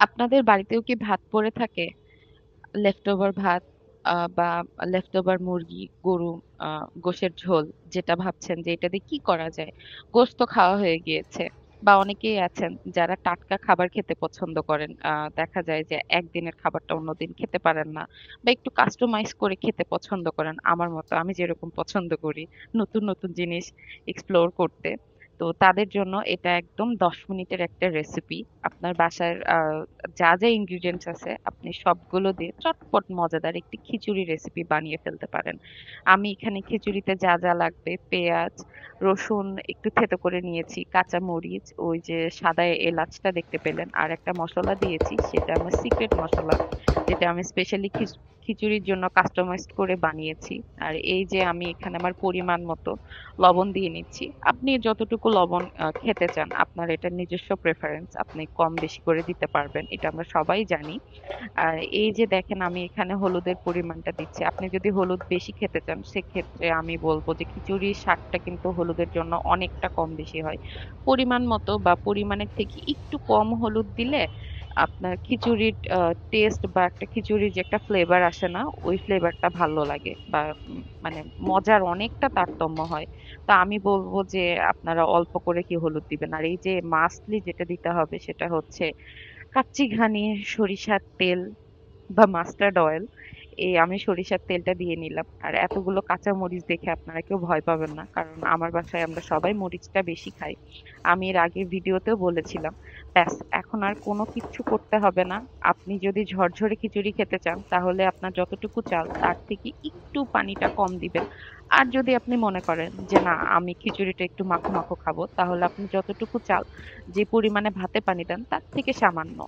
আপনাদের বাড়িতেও কি ভাত পড়ে থাকে? লেফট ওভার ভাত বা লেফট ওভার মুরগি, গরু, গোশের ঝোল, যেটা ভাবছেন যে এটা দিয়ে কি করা যায়? গোশত তো খাওয়া হয়ে গিয়েছে। বা অনেকেই আছেন যারা টাটকা খাবার খেতে পছন্দ করেন। দেখা যায় যে একদিনের খাবারটা অন্যদিন খেতে পারেন না, বা একটু কাস্টমাইজ করে খেতে পছন্দ করেন আমার মতো, আমি যেরকম পছন্দ করি নতুন নতুন জিনিস এক্সপ্লোর করতে। তো তাদের জন্য এটা একদম 10 মিনিটের একটা রেসিপি। আপনার বাসার যা যা ইনগ্রিডিয়েন্টস আছে আপনি সবগুলো দিয়ে চটপট মজাদার একটি খিচুড়ি রেসিপি বানিয়ে ফেলতে পারেন। আমি এখানে খিচুড়িতে যা যা লাগবে, পেঁয়াজ, রসুন একটু থেতো করে নিয়েছি, কাঁচা মরিচ, ওই যে সাদা এলাচটা দেখতে পেলেন, আর একটা মশলা দিয়েছি, সেটা আমার সিক্রেট মশলা, যেটা আমি স্পেশালি খিচুড়ির জন্য কাস্টমাইজড করে বানিয়েছি। আর এই যে আমি এখানে আমার পরিমাণ মতো লবণ দিয়ে নিচ্ছি। আপনি যতটুকু লবণ খেতে চান, আপনার এটা নিজস্ব প্রেফারেন্স, আপনি কম বেশি করে দিতে পারবেন, এটা আমরা সবাই জানি। আর এই যে দেখেন আমি এখানে হলুদের পরিমাণটা দিচ্ছি। আপনি যদি হলুদ বেশি খেতে চান সেক্ষেত্রে আমি বলবো যে খিচুড়ির স্বাদটা কিন্তু হলুদের জন্য অনেকটা কম বেশি হয়। পরিমাণ মতো বা পরিমাণের থেকে একটু কম হলুদ দিলে আপনার খিচুড়ির টেস্ট বা একটা খিচুড়ির যে একটা ফ্লেভার আসে না, ওই ফ্লেভারটা ভালো লাগে, বা মানে মজার অনেকটা তারতম্য হয়। তো আমি বলবো যে আপনারা অল্প করে কি হলুদ দিবেন। আর এই যে মাস্টলি যেটা দিতে হবে সেটা হচ্ছে কাচ্চি ঘানি সরিষার তেল বা মাস্টার্ড অয়েল। এই আমি সরিষার তেলটা দিয়ে নিলাম। আর এতগুলো কাঁচা মরিচ দেখে আপনারা কেউ ভয় পাবেন না, কারণ আমার বাসায় আমরা সবাই মরিচটা বেশি খাই। আমি এর আগের ভিডিওতেও বলেছিলাম। ব্যাস, এখন আর কোনো কিচ্ছু করতে হবে না। আপনি যদি ঝরঝরে খিচুড়ি খেতে চান তাহলে আপনার যতটুকু চাল তার থেকে একটু পানিটা কম দিবেন। আর যদি আপনি মনে করেন যে না, আমি খিচুড়িটা একটু মাখো মাখো খাবো, তাহলে আপনি যতটুকু চাল যে পরিমাণে ভাতে পানি দেন তার থেকে সামান্য